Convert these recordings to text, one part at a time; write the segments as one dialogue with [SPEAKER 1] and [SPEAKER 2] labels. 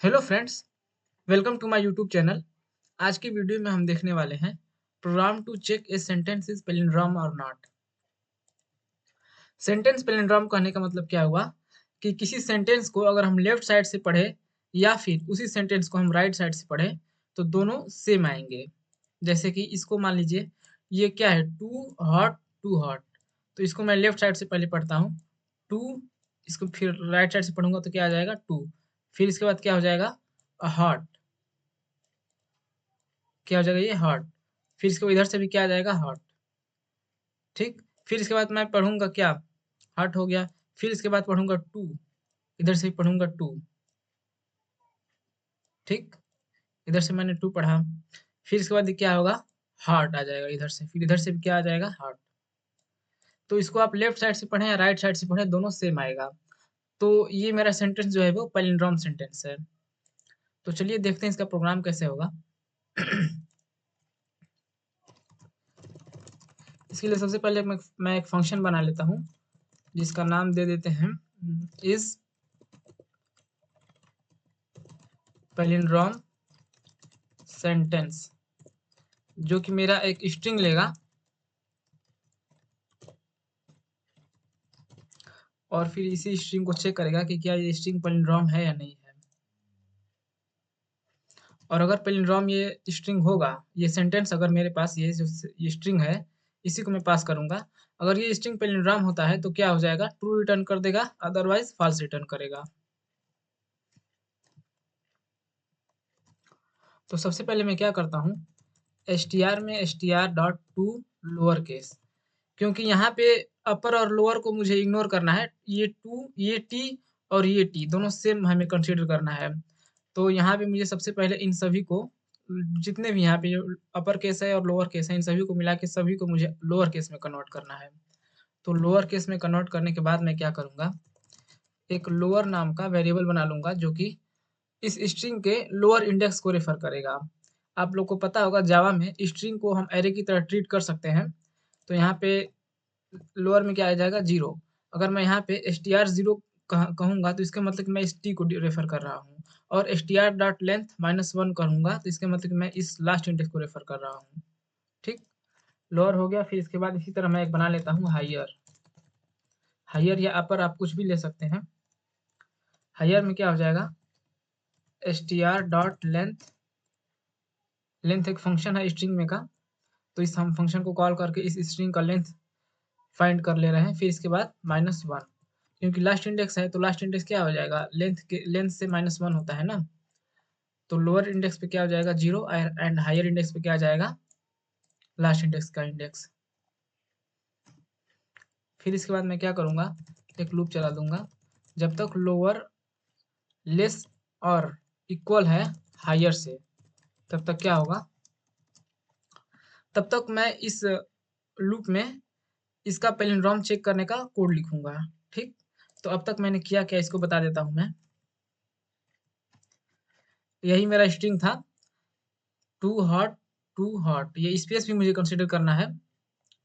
[SPEAKER 1] Hello friends, welcome to my YouTube channel. आज की video में हम देखने वाले हैं program to check a sentence is palindrome और नॉट। सेंटेंस पैलिंड्रोम कहने का मतलब क्या हुआ कि किसी सेंटेंस को अगर हम लेफ्ट साइड से पढ़े या फिर उसी सेंटेंस को हम राइट साइड से पढ़े तो दोनों सेम आएंगे। जैसे कि इसको मान लीजिए, ये क्या है, टू हॉट। तो इसको मैं लेफ्ट साइड से पहले पढ़ता हूँ टू, इसको फिर राइट साइड से पढ़ूंगा तो क्या आ जाएगा टू, फिर इसके बाद क्या हो जाएगा हॉट, क्या हो जाएगा ये हॉट, फिर इसके इधर से भी क्या आ जाएगा हॉट। ठीक, फिर इसके बाद मैं पढ़ूंगा क्या, हॉट हो गया, फिर इसके बाद पढ़ूंगा टू, इधर से भी पढ़ूंगा टू। ठीक, इधर से मैंने टू पढ़ा, फिर इसके बाद क्या होगा, हॉट आ जाएगा इधर से, फिर इधर से भी क्या आ जाएगा हॉट। तो इसको आप लेफ्ट साइड से पढ़ें या राइट साइड से पढ़ें दोनों सेम आएगा। तो ये मेरा सेंटेंस जो है वो पैलिंड्रोम सेंटेंस है। तो चलिए देखते हैं इसका प्रोग्राम कैसे होगा। इसके लिए सबसे पहले मैं एक फंक्शन बना लेता हूँ जिसका नाम दे देते हैं इज पैलिंड्रोम सेंटेंस, जो कि मेरा एक स्ट्रिंग लेगा और फिर इसी स्ट्रिंग को चेक करेगा कि क्या ये स्ट्रिंग पैलिंड्रोम है या नहीं है। और अगर पैलिंड्रोम ये स्ट्रिंग होगा, ये सेंटेंस अगर मेरे पास ये स्ट्रिंग है, इसी को मैं पास करूंगा। अगर ये स्ट्रिंग पैलिंड्रोम होता है तो क्या हो जाएगा, ट्रू रिटर्न कर देगा, अदरवाइज फॉल्स रिटर्न करेगा। तो सबसे पहले मैं क्या करता हूँ, str में str dot to lower case, क्योंकि यहाँ पे अपर और लोअर को मुझे इग्नोर करना है। ये टू, ये टी और ये टी दोनों सेम हमें कंसीडर करना है। तो यहाँ पे मुझे सबसे पहले इन सभी को, जितने भी यहाँ पे अपर केस है और लोअर केस है, इन सभी को मिला के सभी को मुझे लोअर केस में कन्वर्ट करना है। तो लोअर केस में कन्वर्ट करने के बाद मैं क्या करूँगा, एक लोअर नाम का वेरिएबल बना लूँगा जो कि इस स्ट्रिंग के लोअर इंडेक्स को रेफर करेगा। आप लोग को पता होगा जावा में स्ट्रिंग को हम एरे की तरह ट्रीट कर सकते हैं। तो यहाँ पे लोअर में क्या आ जाएगा जीरो। अगर मैं यहाँ पे str जीरो कहूँगा तो इसका मतलब कि मैं इस टी को रेफर कर रहा हूँ, और str डॉट लेंथ -1 कहूँगा तो इसका मतलब कि मैं इस लास्ट इंडेक्स को रेफर कर रहा हूँ। ठीक, लोअर हो गया। फिर इसके बाद इसी तरह मैं एक बना लेता हूँ हायर। हायर या अपर आप कुछ भी ले सकते हैं। हायर में क्या हो जाएगा, str डॉट लेंथ, लेंथ एक फंक्शन है स्ट्रिंग में का, तो इस हम फंक्शन को कॉल करके इस स्ट्रिंग का लेंथ फाइंड कर ले रहे हैं। फिर इसके बाद -1, क्योंकि लास्ट इंडेक्स है तो लास्ट इंडेक्स क्या हो जाएगा, लेंथ से -1 होता है ना। तो लोअर इंडेक्स पे क्या हो जाएगा जीरो, एंड हायर इंडेक्स पे क्या आ जाएगा, लास्ट इंडेक्स का इंडेक्स। फिर इसके बाद मैं क्या करूँगा, एक लूप चला दूंगा, जब तक लोअर लेस और इक्वल है हायर से, तब तक क्या होगा, तब तक मैं इस लूप में इसका पैलिंड्रोम चेक करने का कोड लिखूंगा। ठीक, तो अब तक मैंने किया क्या इसको बता देता हूँ मैं। यही मेरा स्ट्रिंग था टू हॉट, ये स्पेस भी मुझे कंसिडर करना है।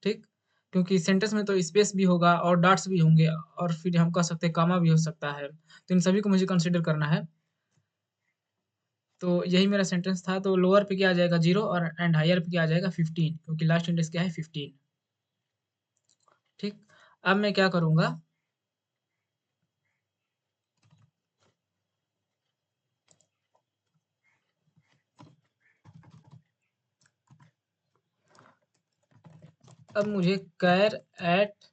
[SPEAKER 1] ठीक, क्योंकि सेंटेंस में तो स्पेस भी होगा और डॉट्स भी होंगे, और फिर हम कह सकते हैं कामा भी हो सकता है, तो इन सभी को मुझे कंसिडर करना है। तो यही मेरा सेंटेंस था। तो लोअर पे क्या आ जाएगा जीरो, और एंड हायर पे क्या आ जाएगा 15, क्योंकि लास्ट इंडेक्स क्या है 15। ठीक, अब मैं क्या करूँगा, अब मुझे कैर एट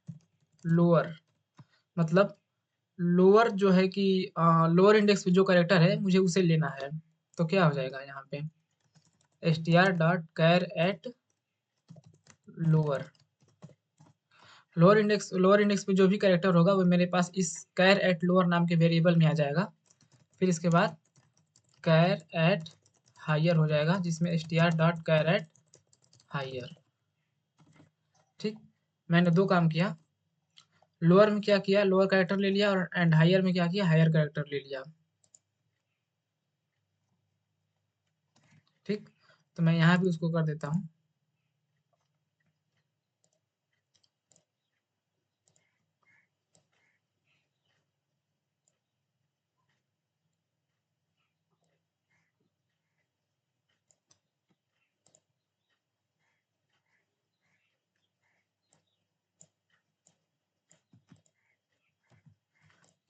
[SPEAKER 1] लोअर, मतलब लोअर जो है कि लोअर इंडेक्स पे जो कैरेक्टर है मुझे उसे लेना है। तो क्या हो जाएगा यहाँ पे, str dot char at lower, lower index पे जो भी कैरेक्टर होगा वो मेरे पास इस कैर एट लोअर नाम के वेरिएबल में आ जाएगा। फिर इसके बाद कैर एट हायर हो जाएगा, जिसमें str dot char at higher. ठीक, मैंने दो काम किया, लोअर में क्या किया, लोअर कैरेक्टर ले लिया, और एंड हायर में क्या किया, हायर कैरेक्टर ले लिया। ठीक, तो मैं यहाँ भी उसको कर देता हूँ।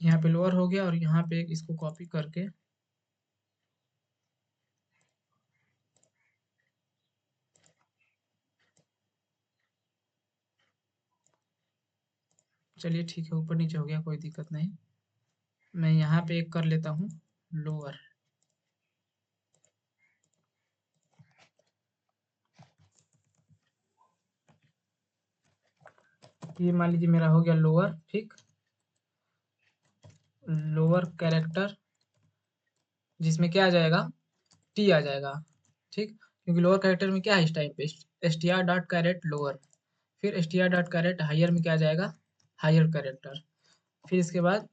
[SPEAKER 1] यहाँ पे लोअर हो गया और यहाँ पे इसको कॉपी करके चलिए ठीक है, ऊपर नीचे हो गया, कोई दिक्कत नहीं। मैं यहाँ पे एक कर लेता हूँ लोअर। ये मान लीजिए मेरा हो गया लोअर, ठीक। लोअर कैरेक्टर जिसमें क्या आ जाएगा, टी आ जाएगा, ठीक। क्योंकि लोअर कैरेक्टर में क्या है इस टाइम पे, str डॉट कैरेट लोअर, फिर str डॉट कैरेट हायर में क्या आ जाएगा, हायर कैरेक्टर। फिर इसके बाद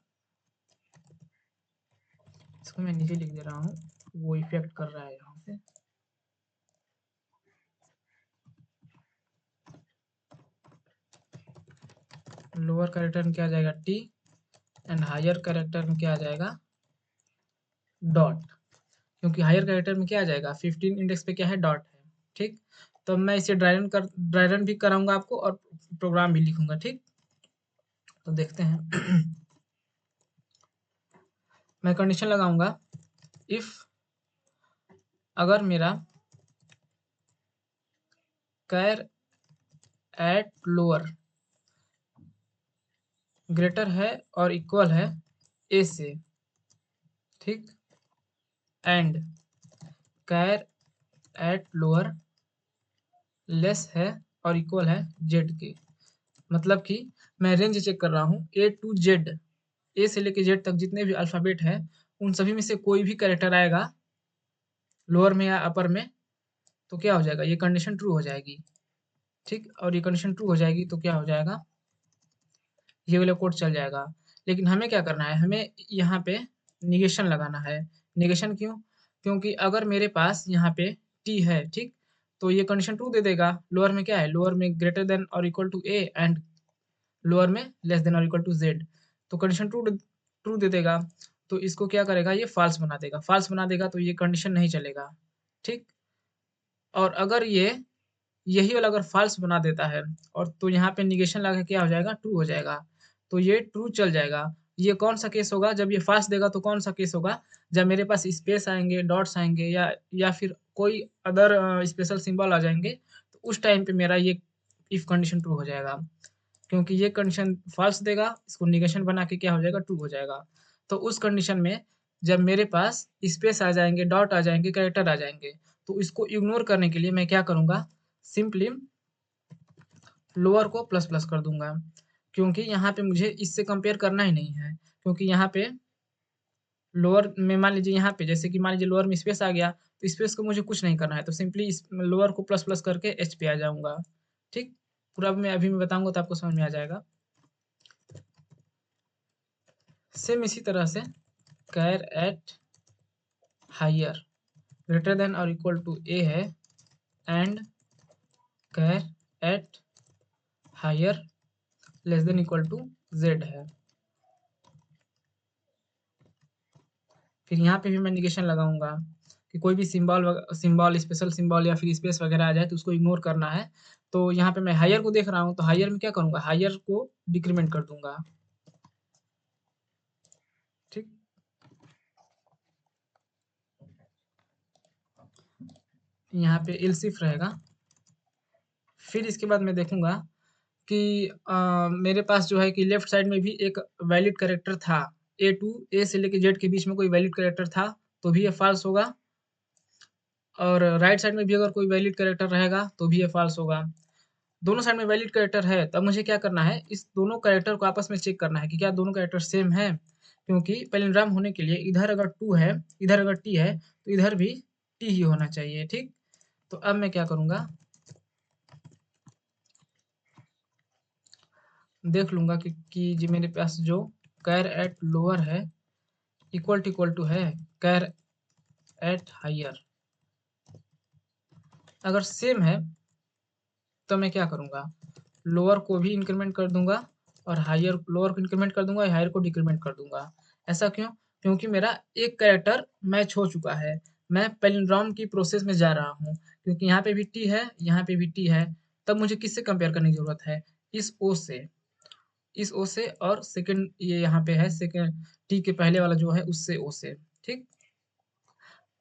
[SPEAKER 1] इसको मैं नीचे लिख दे रहा हूँ, वो इफेक्ट कर रहा है यहाँ पे। लोअर कैरेक्टर में क्या आ जाएगा, टी, एंड हायर कैरेक्टर में क्या आ जाएगा, डॉट। क्योंकि हायर कैरेक्टर में क्या आ जाएगा, 15 इंडेक्स पे क्या है, डॉट है, ठीक। तो मैं इसे ड्राई रन भी कराऊंगा आपको और प्रोग्राम भी लिखूंगा, ठीक। तो देखते हैं मैं कंडीशन लगाऊंगा, इफ अगर मेरा कैर एट लोअर ग्रेटर है और इक्वल है ए से, ठीक, and char at lower less है और इक्वल है जेड के। मतलब कि मैं रेंज चेक कर रहा हूँ ए टू जेड, ए से लेके जेड तक जितने भी अल्फ़ाबेट हैं उन सभी में से कोई भी कैरेक्टर आएगा लोअर में या अपर में तो क्या हो जाएगा, ये कंडीशन ट्रू हो जाएगी, ठीक। और ये कंडीशन ट्रू हो जाएगी तो क्या हो जाएगा, ये वाला कोड चल जाएगा। लेकिन हमें क्या करना है, हमें यहाँ पे निगेशन लगाना है। निगेशन क्यों, क्योंकि अगर मेरे पास यहाँ पे टी है, ठीक, तो ये कंडीशन ट्रू दे देगा। लोअर में क्या है, लोअर में ग्रेटर देन और equal to A and lower में लेस देन और इक्वल टू जेड, तो कंडीशन ट्रू ट्रू दे देगा। तो इसको क्या करेगा, ये फॉल्स बना देगा। फॉल्स बना देगा तो ये कंडीशन नहीं चलेगा, ठीक। और अगर ये यही वाला अगर फॉल्स बना देता है और तो यहाँ पे निगेशन लगा के क्या हो जाएगा, ट्रू हो जाएगा, तो ये ट्रू चल जाएगा। ये कौन सा केस होगा, जब ये फॉल्स देगा तो कौन सा केस होगा, जब मेरे पास स्पेस आएंगे, डॉट्स आएंगे या फिर कोई अदर स्पेशल सिंबल आ जाएंगे, तो उस टाइम पे मेरा ये इफ कंडीशन ट्रू हो जाएगा। क्योंकि ये कंडीशन फॉल्स देगा, इसको निगेशन बना के क्या हो जाएगा, ट्रू हो जाएगा। तो उस कंडीशन में जब मेरे पास स्पेस आ जाएंगे, डॉट आ जाएंगे, कैरेक्टर आ जाएंगे, तो इसको इग्नोर करने के लिए मैं क्या करूंगा, सिंपली लोअर को प्लस प्लस कर दूंगा। क्योंकि यहाँ पे मुझे इससे कंपेयर करना ही नहीं है। क्योंकि यहाँ पे लोअर में मान लीजिए, यहाँ पे जैसे कि मान लीजिए लोअर में स्पेस आ गया तो स्पेस को मुझे कुछ नहीं करना है, तो सिंपली इस लोअर को प्लस प्लस करके एच पे आ जाऊंगा, ठीक। पूरा मैं अभी मैं बताऊंगा तो आपको समझ में आ जाएगा। सेम इसी तरह से char at higher greater than और इक्वल टू ए है and char at higher less than equal to Z है। फिर यहाँ पे भी मैं निगेशन लगाऊंगा कि कोई भी सिंबल स्पेशल सिंबल या फिर स्पेस वगैरह आ जाए तो उसको इग्नोर करना है। तो यहाँ पे मैं हायर को देख रहा हूँ, तो हायर में क्या करूँगा, हायर को डिक्रीमेंट कर दूंगा, ठीक। यहाँ पे एल्सिफ रहेगा। फिर इसके बाद मैं देखूंगा कि मेरे पास जो है कि लेफ्ट साइड में भी एक वैलिड कैरेक्टर था, ए से लेके जेड के बीच में कोई वैलिड कैरेक्टर था, तो भी ये फॉल्स होगा। और राइट साइड में भी अगर कोई वैलिड कैरेक्टर रहेगा तो भी ये फॉल्स होगा। दोनों साइड में वैलिड कैरेक्टर है, तब मुझे क्या करना है, इस दोनों कैरेक्टर को आपस में चेक करना है कि क्या दोनों कैरेक्टर सेम है। क्योंकि पैलिंड्रोम होने के लिए इधर अगर टू है, इधर अगर टी है, तो इधर भी टी ही होना चाहिए, ठीक। तो अब मैं क्या करूंगा, देख लूंगा कि जी मेरे पास जो कैर एट लोअर है इक्वल टू है कैर एट हायर। अगर सेम है तो मैं क्या करूंगा, लोअर को भी इंक्रीमेंट कर दूंगा और हायर लोअर को इंक्रीमेंट कर दूंगा, हायर को डिक्रीमेंट कर दूंगा। ऐसा क्यों, क्योंकि मेरा एक कैरेक्टर मैच हो चुका है, मैं पैलिंड्रोम की प्रोसेस में जा रहा हूँ। क्योंकि यहाँ पे भी टी है, यहाँ पे भी टी है, तब मुझे किससे कंपेयर करने की जरूरत है, इस ओ से। इस ओ से, और सेकंड ये यहाँ पे है सेकंड टी के पहले वाला जो है उससे ओ से, ठीक।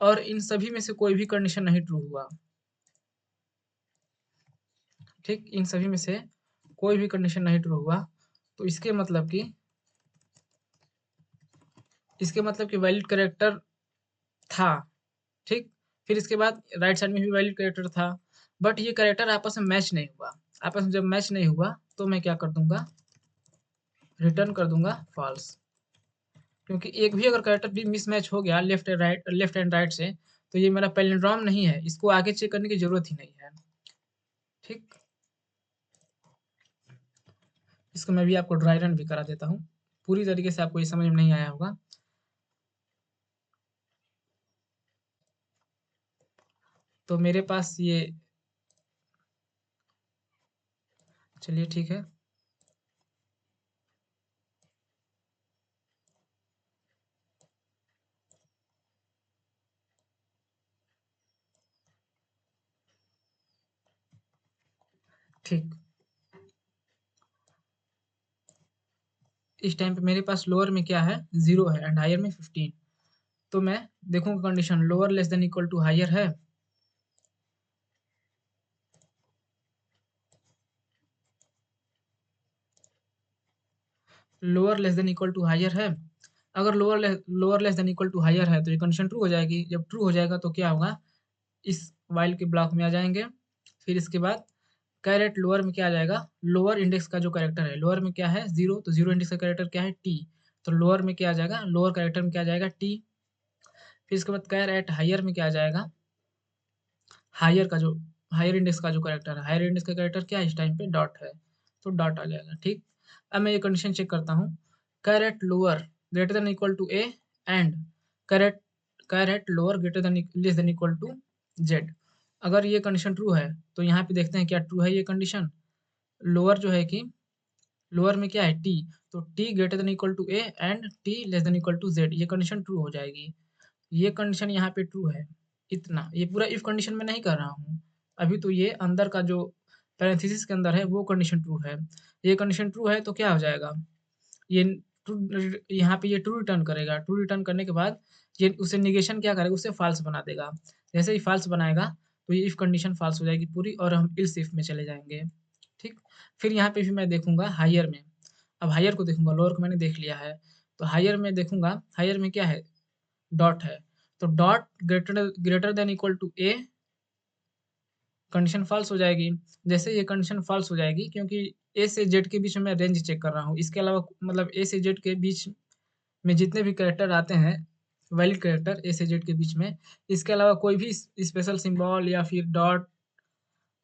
[SPEAKER 1] और इन सभी में से कोई भी कंडीशन नहीं ट्रू हुआ, ठीक। इन सभी में से कोई भी कंडीशन नहीं ट्रू हुआ, तो इसके मतलब कि वैलिड कैरेक्टर था, ठीक। फिर इसके बाद राइट साइड में भी वैलिड कैरेक्टर था, बट ये कैरेक्टर आपस में मैच नहीं हुआ। आपस में जब मैच नहीं हुआ तो मैं क्या कर दूंगा, रिटर्न कर दूंगा फॉल्स। क्योंकि एक भी अगर कैरेक्टर भी मिसमैच हो गया लेफ्ट एंड राइट से, तो ये मेरा पैलिंड्रोम नहीं है, इसको आगे चेक करने की जरूरत ही नहीं है, ठीक। इसको मैं भी आपको ड्राई रन भी करा देता हूँ, पूरी तरीके से आपको ये समझ में नहीं आया होगा। तो मेरे पास ये, चलिए ठीक है। ठीक, इस टाइम पे मेरे पास लोअर में क्या है, 0 है एंड हायर में 15। तो मैं देखूंगा condition lower less than equal to higher है, lower less than equal to higher है। अगर lower less than equal to higher है तो ये कंडीशन ट्रू हो जाएगी। जब ट्रू हो जाएगा तो क्या होगा, इस वाइल के ब्लॉक में आ जाएंगे। फिर इसके बाद कैरेट लोअर में क्या आ जाएगा, लोअर इंडेक्स का जो कैरेक्टर है, लोअर में क्या है 0, तो 0 इंडेक्स का कैरेक्टर क्या है टी, तो लोअर में क्या आ जाएगा, लोअर कैरेक्टर में क्या आ जाएगा टी। फिर इसके बाद कैरेट हायर में क्या आ जाएगा, हायर का जो हायर इंडेक्स का जो कैरेक्टर है, हायर इंडेक्स का कैरेक्टर क्या है इस टाइम पे डॉट है, तो डॉट आ जाएगा, ठीक। अब मैं ये कंडीशन चेक करता हूँ, caret lower greater than equal to A and caret caret lower greater than less than equal to Z. अगर ये कंडीशन ट्रू है तो यहाँ पे देखते हैं क्या ट्रू है ये कंडीशन। लोअर जो है कि लोअर में क्या है टी, तो T greater than equal to A and T less than equal to Z, ये कंडीशन ट्रू हो जाएगी। ये कंडीशन यहाँ पे ट्रू है। इतना ये पूरा इफ कंडीशन में नहीं कर रहा हूँ, अभी तो ये अंदर का जो पैरेंथेसिस के अंदर है वो कंडीशन ट्रू है। ये कंडीशन ट्रू है तो क्या हो जाएगा, ये ट्रू, यहाँ पे ये ट्रू रिटर्न करेगा। ट्रू रिटर्न करने के बाद ये उसे निगेशन क्या करेगा, उसे फॉल्स बना देगा। जैसे ही फॉल्स बनाएगा तो ये इफ कंडीशन फॉल्स हो जाएगी पूरी, और हम इल्स इफ में चले जाएंगे, ठीक। फिर यहाँ पे भी मैं देखूंगा हायर में, अब हायर को देखूंगा, लोअर को मैंने देख लिया है, तो हायर में देखूंगा, हायर में क्या है डॉट है, तो dot greater greater than equal to A, condition false हो जाएगी। जैसे ये कंडीशन फॉल्स हो जाएगी, क्योंकि ए से जेड के बीच में मैं रेंज चेक कर रहा हूँ, इसके अलावा मतलब ए से जेड के बीच में जितने भी कैरेक्टर आते हैं वैलिड कैरेक्टर ए से जेड के बीच में, इसके अलावा कोई भी स्पेशल सिंबल या फिर डॉट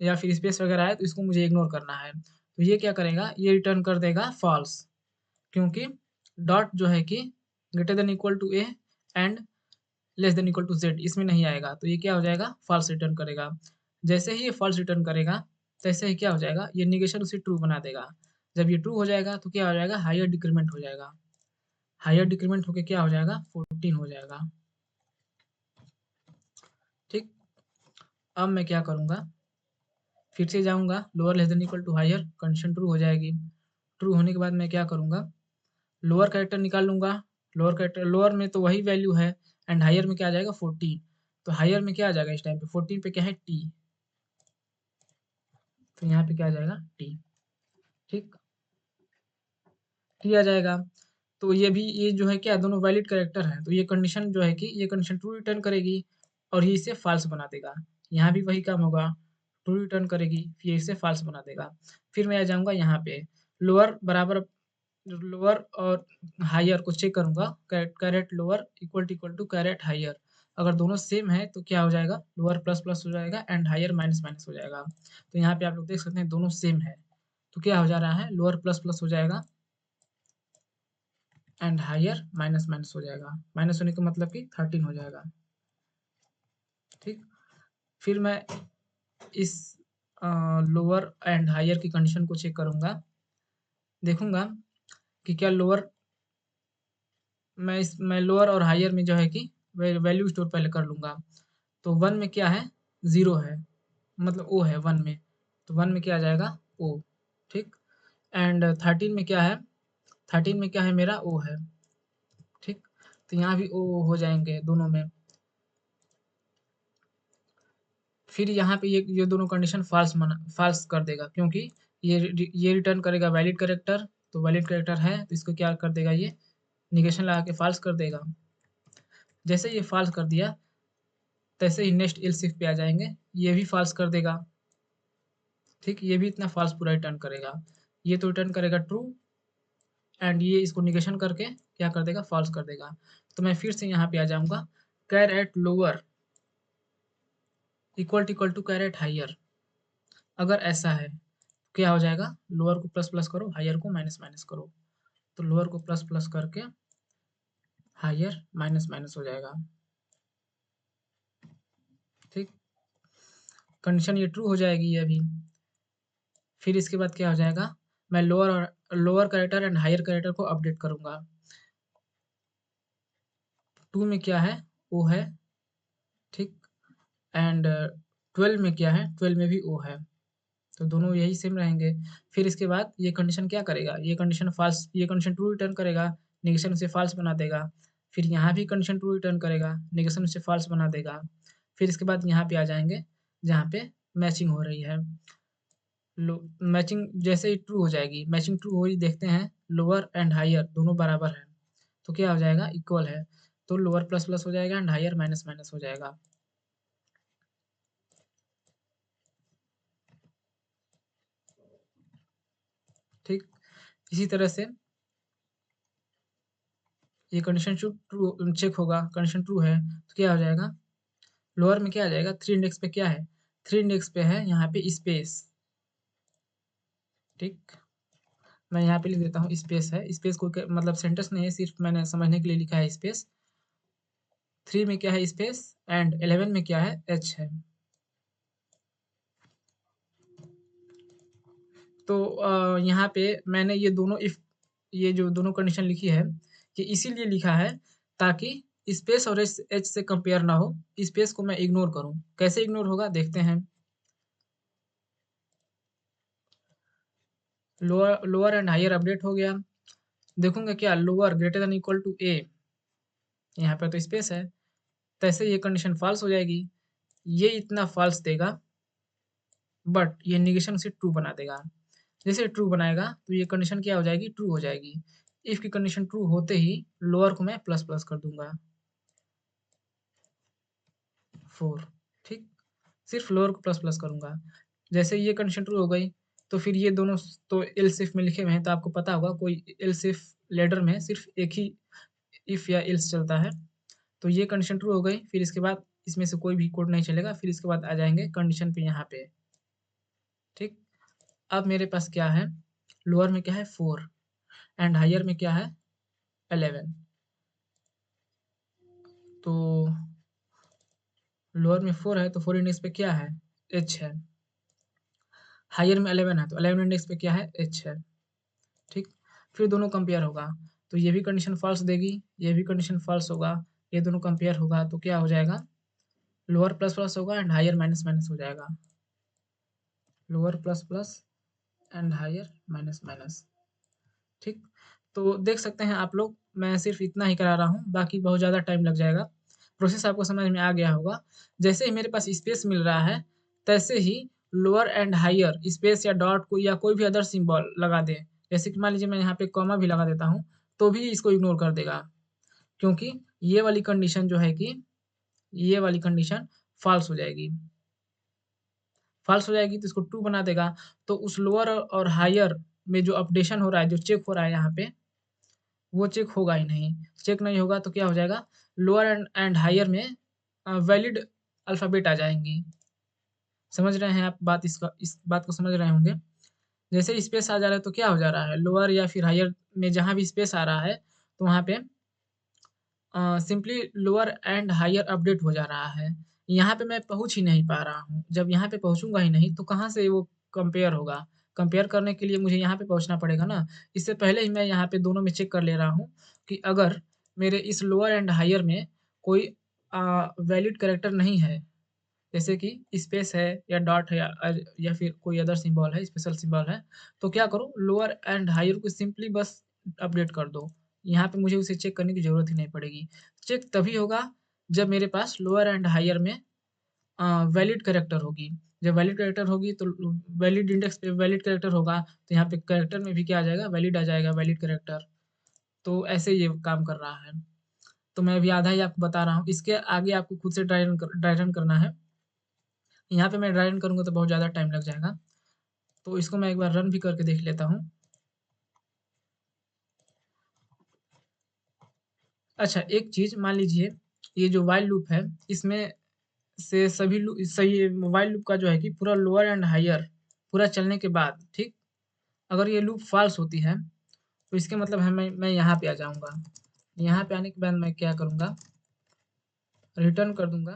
[SPEAKER 1] या फिर स्पेस वगैरह है तो इसको मुझे इग्नोर करना है। तो ये क्या करेगा, ये रिटर्न कर देगा फॉल्स, क्योंकि डॉट जो है कि greater than equal to A and less than equal to Z इसमें नहीं आएगा, तो ये क्या हो जाएगा फॉल्स रिटर्न करेगा। जैसे ही ये फॉल्स रिटर्न करेगा तैसे ही क्या हो जाएगा, ये निगेशन उसे ट्रू बना देगा। जब ये ट्रू हो जाएगा तो क्या हो जाएगा, हायर डिक्रीमेंट हो जाएगा, हायर डिक्रीमेंट होके क्या हो जाएगा 14 हो जाएगा, ठीक। अब मैं क्या करूँगा, फिर से जाऊँगा lower less than equal to higher, condition true हो जाएगी। ट्रू होने के बाद मैं क्या करूँगा, लोअर कैरेक्टर निकाल लूँगा। लोअर कैरेक्टर लोअर में तो वही वैल्यू है एंड हायर में क्या आ जाएगा 14, तो हायर में क्या आ जाएगा इस टाइम पे 14 पे क्या है टी, तो यहाँ पे क्या आ जाएगा टी, ठीक। टी आ जाएगा। तो ये भी ये जो है क्या दोनों वैलिड कैरेक्टर हैं, तो ये कंडीशन जो है कि ये कंडीशन ट्रू रिटर्न करेगी और ये इसे फॉल्स बना देगा। यहाँ भी वही काम होगा, ट्रू रिटर्न करेगी फिर इसे फॉल्स बना देगा। फिर मैं आ जाऊँगा यहाँ पे लोअर बराबर लोअर और हायर को चेक करूँगा, caret lower equal to caret higher. अगर दोनों सेम है तो क्या हो जाएगा, लोअर प्लस प्लस हो जाएगा एंड हायर माइनस माइनस हो जाएगा। तो यहाँ पे आप लोग देख सकते हैं दोनों सेम है, तो क्या हो जा रहा है लोअर प्लस प्लस हो जाएगा एंड हायर माइनस माइनस हो जाएगा। माइनस होने का मतलब कि 13 हो जाएगा, ठीक। फिर मैं इस लोअर एंड हायर की कंडीशन को चेक करूँगा, देखूँगा कि क्या लोअर मैं लोअर और हायर में जो है कि वैल्यू स्टोर पहले कर लूँगा। तो 1 में क्या है 0 है, मतलब ओ है 1 में, तो 1 में क्या आ जाएगा ओ, ठीक। एंड 13 में क्या है, 13 में क्या है मेरा ओ है, ठीक। तो यहाँ भी ओ हो जाएंगे दोनों में। फिर यहाँ पे ये दोनों कंडीशन फॉल्स कर देगा, क्योंकि ये रिटर्न करेगा वैलिड कैरेक्टर, तो वैलिड कैरेक्टर है तो इसको क्या कर देगा, ये निगेशन लगा के फॉल्स कर देगा। जैसे ये फॉल्स कर दिया तैसे ही नेक्स्ट एल्स इफ पे आ जाएंगे, ये भी फॉल्स कर देगा, ठीक। ये भी इतना फॉल्स पूरा रिटर्न करेगा, ये तो रिटर्न करेगा ट्रू, एंड ये इसको निगेशन करके क्या कर देगा, फॉल्स कर देगा। तो मैं फिर से यहाँ पे आ जाऊंगा, char at lower equal to char at higher. अगर ऐसा है क्या हो जाएगा, लोअर को प्लस प्लस करो, हायर को माइनस माइनस करो, तो लोअर को प्लस प्लस करके हायर माइनस माइनस हो जाएगा, ठीक। कंडीशन ये ट्रू हो जाएगी ये अभी। फिर इसके बाद क्या हो जाएगा, मैं lower character and higher character को अपडेट करूंगा। 2 में क्या है, ओ है, ठीक। एंड 12 में क्या है, 12 में भी ओ है, तो दोनों यही सेम रहेंगे। फिर इसके बाद ये कंडीशन क्या करेगा, ये कंडीशन फॉल्स, ये कंडीशन ट्रू रिटर्न करेगा, नेगेशन से फॉल्स बना देगा। फिर यहाँ भी कंडीशन ट्रू रिटर्न करेगा, नेगेशन से फॉल्स बना देगा। फिर इसके बाद यहाँ पे आ जाएंगे जहाँ पे मैचिंग हो रही है, लो मैचिंग जैसे ही ट्रू हो जाएगी, मैचिंग ट्रू हो रही देखते हैं, लोअर एंड हायर दोनों बराबर है, तो क्या हो जाएगा, इक्वल है, तो लोअर प्लस प्लस हो जाएगा एंड हायर माइनस माइनस हो जाएगा, ठीक। इसी तरह से ये कंडीशन ट्रू चेक होगा, कंडीशन ट्रू है तो क्या हो जाएगा, लोअर में क्या आ जाएगा, 3 इंडेक्स पे क्या है, 3 इंडेक्स पे है यहाँ पे स्पेस, ठीक। मैं यहाँ पे लिख देता हूँ स्पेस है, स्पेस को मतलब सेंटेंस नहीं है, सिर्फ मैंने समझने के लिए लिखा है स्पेस। 3 में क्या है स्पेस, एंड 11 में क्या है, एच है। तो यहाँ पे मैंने ये दोनों इफ, ये जो दोनों कंडीशन लिखी है, ये इसीलिए लिखा है ताकि स्पेस और एच एच से कंपेयर ना हो, स्पेस को मैं इग्नोर करूँ। कैसे इग्नोर होगा देखते हैं, लोअर एंड हायर अपडेट हो गया, देखूंगा क्या, lower greater than equal to A, यहाँ पे तो स्पेस है, तैसे ये कंडीशन फॉल्स हो जाएगी, ये इतना फॉल्स देगा, बट ये निगेशन से ट्रू बना देगा। जैसे ट्रू बनाएगा तो ये कंडीशन क्या हो जाएगी, ट्रू हो जाएगी। इफ की कंडीशन ट्रू होते ही लोअर को मैं प्लस प्लस कर दूंगा 4, ठीक। सिर्फ लोअर को प्लस प्लस करूंगा। जैसे ये कंडीशन ट्रू हो गई तो फिर ये दोनों तो एल्स इफ में लिखे हुए हैं, तो आपको पता होगा कोई एल्स इफ लेडर में सिर्फ एक ही इफ या एल्स चलता है, तो ये कंडीशन ट्रू हो गई। फिर इसके बाद इसमें से कोई भी कोड नहीं चलेगा, फिर इसके बाद आ जाएंगे कंडीशन पे यहाँ पे, ठीक। अब मेरे पास क्या है, लोअर में क्या है 4 एंड हायर में क्या है 11, तो लोअर में 4 है तो 4 इंडेक्स पे क्या है, एच है। हायर में 11 है तो 11 इंडेक्स पे क्या है, एच है, ठीक। फिर दोनों कंपेयर होगा, तो ये भी कंडीशन फॉल्स देगी, ये भी कंडीशन फॉल्स होगा, ये दोनों कंपेयर होगा तो क्या हो जाएगा, लोअर प्लस प्लस होगा एंड हायर माइनस माइनस हो जाएगा, lower plus plus and higher minus minus, ठीक। तो देख सकते हैं आप लोग, मैं सिर्फ इतना ही करा रहा हूँ, बाकी बहुत ज़्यादा टाइम लग जाएगा। प्रोसेस आपको समझ में आ गया होगा। जैसे ही मेरे पास स्पेस मिल रहा है तैसे ही लोअर एंड हायर स्पेस या डॉट को या कोई भी अदर सिंबल लगा दें, जैसे कि मान लीजिए मैं यहाँ पे कॉमा भी लगा देता हूँ तो भी इसको इग्नोर कर देगा, क्योंकि ये वाली कंडीशन जो है कि ये वाली कंडीशन फॉल्स हो जाएगी, फॉल्स हो जाएगी तो इसको ट्रू बना देगा। तो उस लोअर और हायर में जो अपडेशन हो रहा है, जो चेक हो रहा है यहाँ पे, वो चेक होगा ही नहीं। चेक नहीं होगा तो क्या हो जाएगा, लोअर एंड हायर में वैलिड अल्फ़ाबेट आ जाएँगी। समझ रहे हैं आप बात, इस बात को समझ रहे होंगे। जैसे स्पेस आ जा रहा है तो क्या हो जा रहा है, लोअर या फिर हायर में जहाँ भी स्पेस आ रहा है तो वहाँ पे simply lower and higher update हो जा रहा है। यहाँ पे मैं पहुँच ही नहीं पा रहा हूँ। जब यहाँ पे पहुँचूँगा ही नहीं तो कहाँ से वो कंपेयर होगा? कंपेयर करने के लिए मुझे यहाँ पे पहुँचना पड़ेगा ना। इससे पहले ही मैं यहाँ पे दोनों में चेक कर ले रहा हूँ कि अगर मेरे इस लोअर एंड हायर में कोई वैलिड कैरेक्टर नहीं है, जैसे कि स्पेस है या डॉट है या फिर कोई अदर सिंबल है, स्पेशल सिंबल है, तो क्या करो लोअर एंड हायर को सिंपली बस अपडेट कर दो। यहाँ पे मुझे उसे चेक करने की ज़रूरत ही नहीं पड़ेगी। चेक तभी होगा जब मेरे पास लोअर एंड हायर में वैलिड कैरेक्टर होगी। जब वैलिड कैरेक्टर होगी तो वैलिड इंडेक्स पे वैलिड कैरेक्टर होगा, तो यहाँ पे कैरेक्टर में भी क्या आ जाएगा, वैलिड आ जाएगा, वैलिड कैरेक्टर। तो ऐसे ये काम कर रहा है। तो मैं अभी आधा ही आपको बता रहा हूँ, इसके आगे आपको खुद से ड्राई रन करना है। यहाँ पे मैं ड्राई रन करूँगा तो बहुत ज़्यादा टाइम लग जाएगा, तो इसको मैं एक बार रन भी करके देख लेता हूँ। अच्छा, एक चीज़ मान लीजिए, ये जो व्हाइल लूप है, इसमें से सही व्हाइल लूप का जो है कि पूरा लोअर एंड हायर पूरा चलने के बाद, ठीक, अगर ये लूप फॉल्स होती है, तो इसके मतलब है मैं यहाँ पे आ जाऊँगा। यहाँ पे आने के बाद मैं क्या करूँगा, रिटर्न कर दूँगा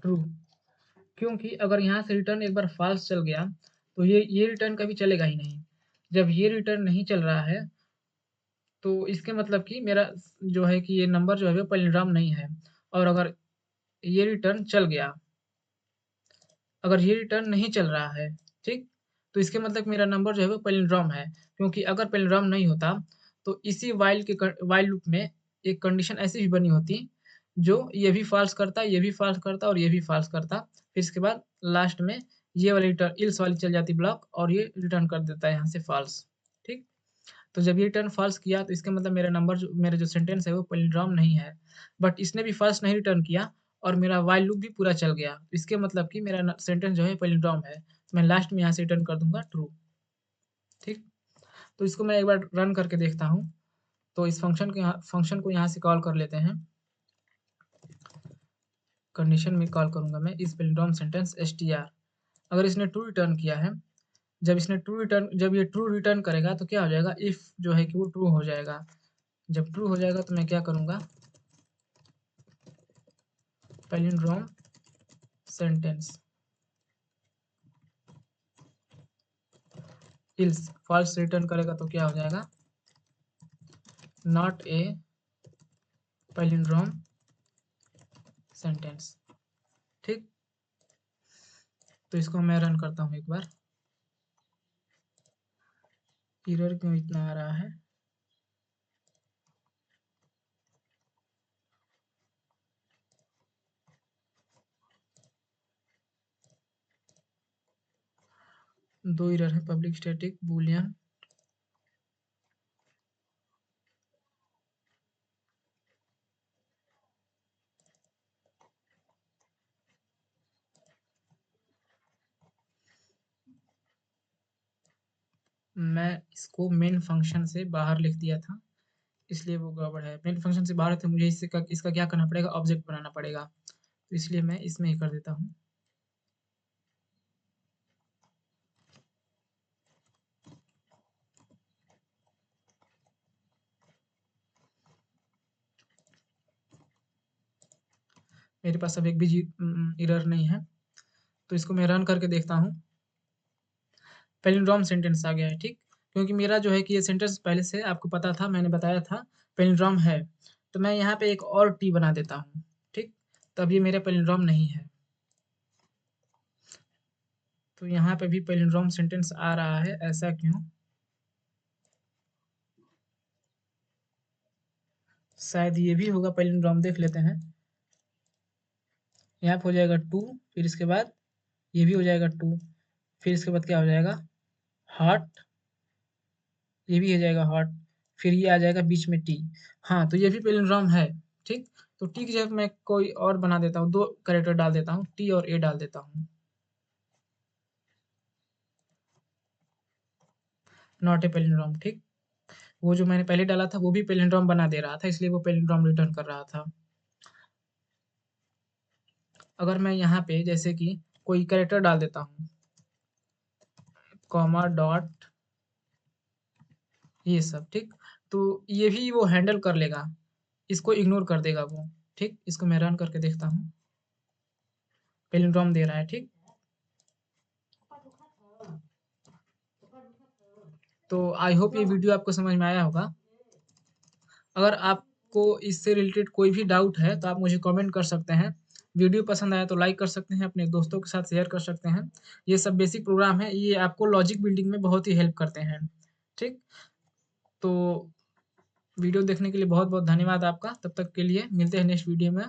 [SPEAKER 1] ट्रू। क्योंकि अगर यहाँ से रिटर्न एक बार फॉल्स चल गया, तो ये रिटर्न कभी चलेगा ही नहीं। जब ये रिटर्न नहीं चल रहा है, तो इसके मतलब कि मेरा जो है कि ये नंबर जो है वो पैलिंड्रोम नहीं है। और अगर ये रिटर्न चल गया, अगर ये रिटर्न नहीं चल रहा है, ठीक, तो इसके मतलब मेरा नंबर जो है वो पैलिंड्रोम है। क्योंकि अगर पैलिंड्रोम नहीं होता, तो इसी व्हाइल लूप में एक कंडीशन ऐसी भी बनी होती, जो ये भी फॉल्स करता, ये भी फॉल्स करता और ये भी फॉल्स करता। फिर इसके बाद लास्ट में ये वाली रिटर्न इल्स वाली चल जाती ब्लॉक, और ये रिटर्न कर देता है यहाँ से फॉल्स। ठीक, तो जब ये रिटर्न फॉल्स किया, तो इसका मतलब मेरा जो सेंटेंस है वो पैलिंड्रोम नहीं है। बट इसने भी फॉल्स नहीं रिटर्न किया, और मेरा व्हाइल लूप भी पूरा चल गया। इसके मतलब कि मेरा सेंटेंस जो है पैलिंड्रोम है। तो मैं लास्ट में यहाँ से रिटर्न कर दूंगा ट्रू। ठीक, तो इसको मैं एक बार रन करके देखता हूँ। तो इस फंक्शन को यहाँ से कॉल कर लेते हैं। कंडीशन में कॉल करूंगा मैं इस पैलिंड्रोम सेंटेंस str। अगर इसने ट्रू रिटर्न किया है, जब ये ट्रू रिटर्न करेगा, तो क्या हो जाएगा, इफ जो है कि वो ट्रू हो जाएगा। जब ट्रू हो जाएगा, तो मैं क्या करूंगा, palindrome sentence else false return करेगा, तो क्या हो जाएगा, नॉट ए पैलिंड्रोम सेंटेंस। ठीक, तो इसको मैं रन करता हूँ एक बार। एरर क्यों इतना आ रहा है, दो एरर है, पब्लिक स्टैटिक बूलियन। मैं इसको मेन फंक्शन से बाहर लिख दिया था, इसलिए वो गड़बड़ है। मेन फंक्शन से बाहर है, तो मुझे इसका क्या करना पड़ेगा, ऑब्जेक्ट बनाना पड़ेगा। तो इसलिए मैं इसमें ही कर देता हूँ। मेरे पास अब एक भी एरर नहीं है, तो इसको मैं रन करके देखता हूँ। पैलिंड्रोम सेंटेंस आ गया है, ठीक, क्योंकि मेरा जो है कि ये सेंटेंस पहले से आपको पता था, मैंने बताया था पैलिंड्रोम है। तो मैं यहाँ पे एक और टी बना देता हूँ, ठीक, तब ये मेरा पैलिंड्रोम नहीं है। तो यहाँ पे भी पैलिंड्रोम सेंटेंस आ रहा है, ऐसा क्यों, शायद ये भी होगा पैलिंड्रोम, देख लेते हैं। यहाँ पे हो जाएगा टू, फिर इसके बाद ये भी हो जाएगा टू, फिर इसके बाद क्या हो जाएगा, हॉट, ये भी हो जाएगा हॉट, फिर ये आ जाएगा बीच में टी। हाँ, तो ये भी पैलिंड्रोम है। ठीक, तो टी की जगह मैं कोई और बना देता हूँ, दो कैरेक्टर डाल देता हूँ, टी और ए डाल देता हूँ। नॉट ए पैलिंड्रोम, ठीक, वो जो मैंने पहले डाला था वो भी पैलिंड्रोम बना दे रहा था, इसलिए वो पैलिंड्रोम रिटर्न कर रहा था। अगर मैं यहाँ पे जैसे कि कोई कैरेक्टर डाल देता हूँ, कॉमा डॉट ये सब, ठीक, तो ये भी वो हैंडल कर लेगा, इसको इग्नोर कर देगा वो। ठीक, इसको मैं रन करके देखता हूँ, पैलिंड्रोम दे रहा है। ठीक, तो आई होप ये वीडियो आपको समझ में आया होगा। अगर आपको इससे रिलेटेड कोई भी डाउट है, तो आप मुझे कमेंट कर सकते हैं। वीडियो पसंद आया तो लाइक कर सकते हैं, अपने दोस्तों के साथ शेयर कर सकते हैं। ये सब बेसिक प्रोग्राम है, ये आपको लॉजिक बिल्डिंग में बहुत ही हेल्प करते हैं। ठीक? तो वीडियो देखने के लिए बहुत-बहुत धन्यवाद आपका। तब तक के लिए मिलते हैं नेक्स्ट वीडियो में।